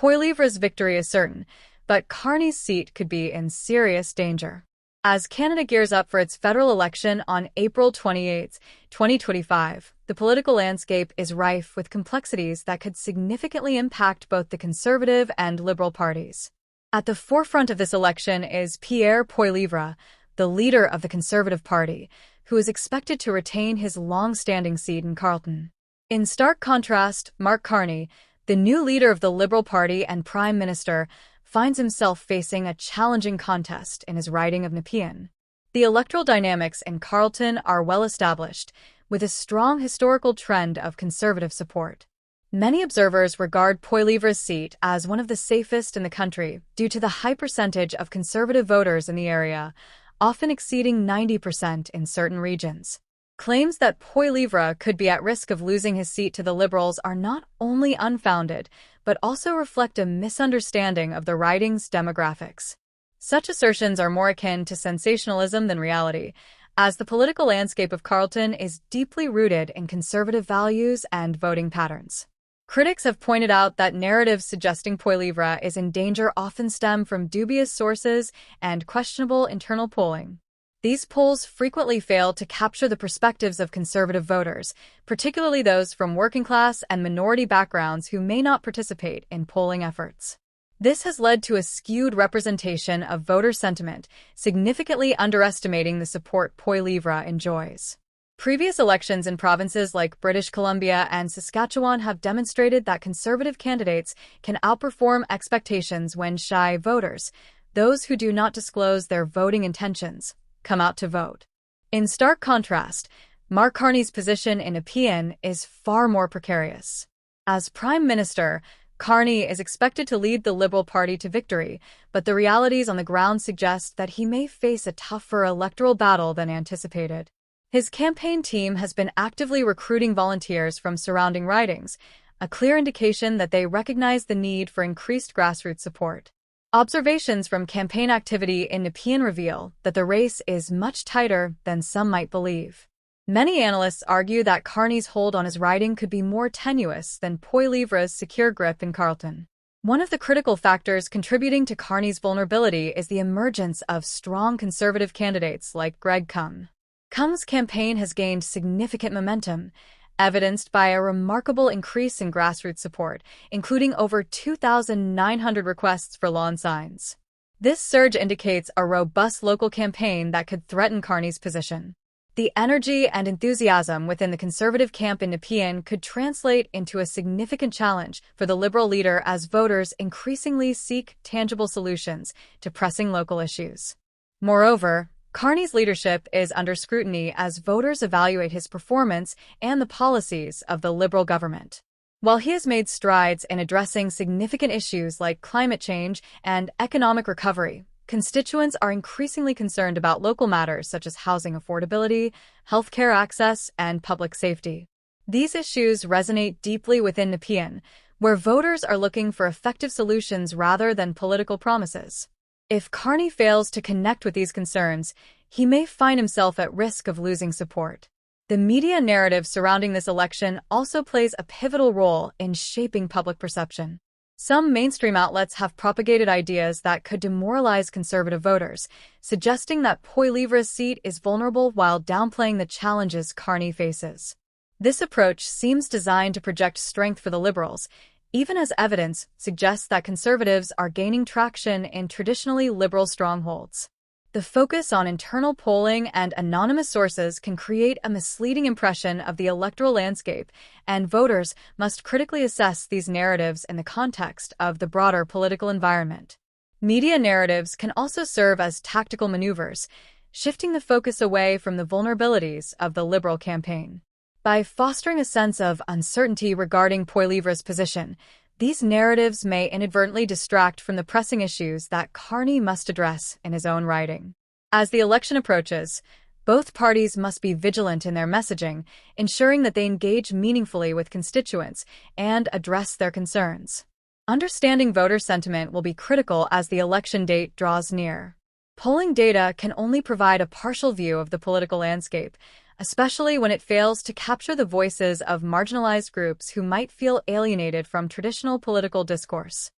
Poilievre's victory is certain, but Carney's seat could be in serious danger. As Canada gears up for its federal election on April 28, 2025, the political landscape is rife with complexities that could significantly impact both the Conservative and Liberal parties. At the forefront of this election is Pierre Poilievre, the leader of the Conservative Party, who is expected to retain his long-standing seat in Carleton. In stark contrast, Mark Carney, the new leader of the Liberal Party and Prime Minister, finds himself facing a challenging contest in his riding of Nepean. The electoral dynamics in Carleton are well established, with a strong historical trend of Conservative support. Many observers regard Poilievre's seat as one of the safest in the country due to the high percentage of Conservative voters in the area, often exceeding 90% in certain regions. Claims that Poilievre could be at risk of losing his seat to the Liberals are not only unfounded, but also reflect a misunderstanding of the riding's demographics. Such assertions are more akin to sensationalism than reality, as the political landscape of Carleton is deeply rooted in Conservative values and voting patterns. Critics have pointed out that narratives suggesting Poilievre is in danger often stem from dubious sources and questionable internal polling. These polls frequently fail to capture the perspectives of Conservative voters, particularly those from working-class and minority backgrounds who may not participate in polling efforts. This has led to a skewed representation of voter sentiment, significantly underestimating the support Poilievre enjoys. Previous elections in provinces like British Columbia and Saskatchewan have demonstrated that Conservative candidates can outperform expectations when shy voters, those who do not disclose their voting intentions, come out to vote. In stark contrast, Mark Carney's position in Nepean is far more precarious. As Prime Minister, Carney is expected to lead the Liberal Party to victory, but the realities on the ground suggest that he may face a tougher electoral battle than anticipated. His campaign team has been actively recruiting volunteers from surrounding ridings, a clear indication that they recognize the need for increased grassroots support. Observations from campaign activity in Nepean reveal that the race is much tighter than some might believe. Many analysts argue that Carney's hold on his riding could be more tenuous than Poilievre's secure grip in Carleton. One of the critical factors contributing to Carney's vulnerability is the emergence of strong Conservative candidates like Greg Cum's. Cum's campaign has gained significant momentum, evidenced by a remarkable increase in grassroots support, including over 2,900 requests for lawn signs. This surge indicates a robust local campaign that could threaten Carney's position. The energy and enthusiasm within the Conservative camp in Nepean could translate into a significant challenge for the Liberal leader as voters increasingly seek tangible solutions to pressing local issues. Moreover, Carney's leadership is under scrutiny as voters evaluate his performance and the policies of the Liberal government. While he has made strides in addressing significant issues like climate change and economic recovery, constituents are increasingly concerned about local matters such as housing affordability, healthcare access, and public safety. These issues resonate deeply within Nepean, where voters are looking for effective solutions rather than political promises. If Carney fails to connect with these concerns, he may find himself at risk of losing support. The media narrative surrounding this election also plays a pivotal role in shaping public perception. Some mainstream outlets have propagated ideas that could demoralize Conservative voters, suggesting that Poilievre's seat is vulnerable while downplaying the challenges Carney faces. This approach seems designed to project strength for the Liberals, even as evidence suggests that Conservatives are gaining traction in traditionally Liberal strongholds. The focus on internal polling and anonymous sources can create a misleading impression of the electoral landscape, and voters must critically assess these narratives in the context of the broader political environment. Media narratives can also serve as tactical maneuvers, shifting the focus away from the vulnerabilities of the Liberal campaign. By fostering a sense of uncertainty regarding Poilievre's position, these narratives may inadvertently distract from the pressing issues that Carney must address in his own riding. As the election approaches, both parties must be vigilant in their messaging, ensuring that they engage meaningfully with constituents and address their concerns. Understanding voter sentiment will be critical as the election date draws near. Polling data can only provide a partial view of the political landscape, especially when it fails to capture the voices of marginalized groups who might feel alienated from traditional political discourse.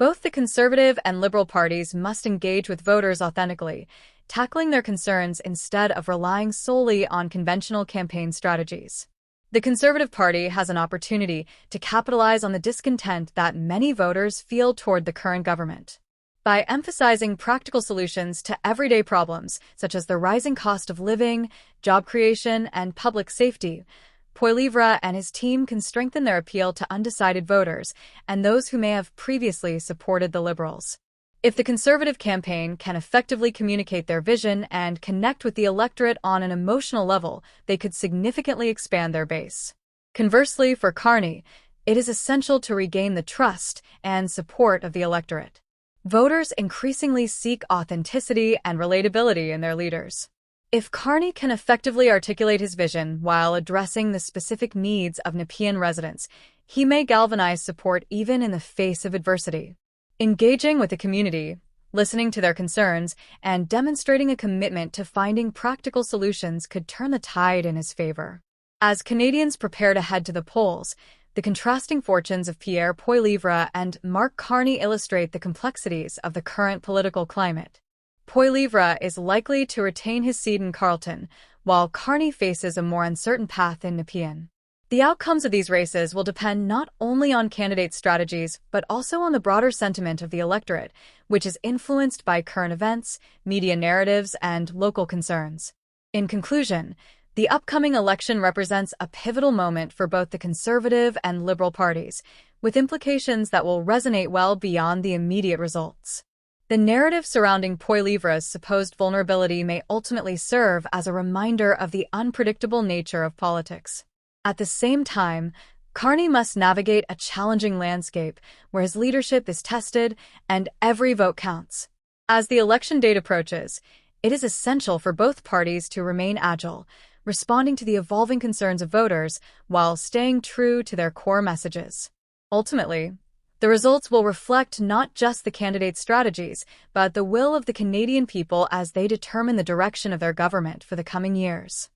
Both the Conservative and Liberal parties must engage with voters authentically, tackling their concerns instead of relying solely on conventional campaign strategies. The Conservative Party has an opportunity to capitalize on the discontent that many voters feel toward the current government. By emphasizing practical solutions to everyday problems, such as the rising cost of living, job creation, and public safety, Poilievre and his team can strengthen their appeal to undecided voters and those who may have previously supported the Liberals. If the Conservative campaign can effectively communicate their vision and connect with the electorate on an emotional level, they could significantly expand their base. Conversely, for Carney, it is essential to regain the trust and support of the electorate. Voters increasingly seek authenticity and relatability in their leaders. If Carney can effectively articulate his vision while addressing the specific needs of Nepean residents, he may galvanize support even in the face of adversity. Engaging with the community, listening to their concerns, and demonstrating a commitment to finding practical solutions could turn the tide in his favor. As Canadians prepare to head to the polls, the contrasting fortunes of Pierre Poilievre and Mark Carney illustrate the complexities of the current political climate. Poilievre is likely to retain his seat in Carleton, while Carney faces a more uncertain path in Nepean. The outcomes of these races will depend not only on candidate strategies, but also on the broader sentiment of the electorate, which is influenced by current events, media narratives, and local concerns. In conclusion, the upcoming election represents a pivotal moment for both the Conservative and Liberal parties, with implications that will resonate well beyond the immediate results. The narrative surrounding Poilievre's supposed vulnerability may ultimately serve as a reminder of the unpredictable nature of politics. At the same time, Carney must navigate a challenging landscape where his leadership is tested and every vote counts. As the election date approaches, it is essential for both parties to remain agile, responding to the evolving concerns of voters while staying true to their core messages. Ultimately, the results will reflect not just the candidates' strategies, but the will of the Canadian people as they determine the direction of their government for the coming years.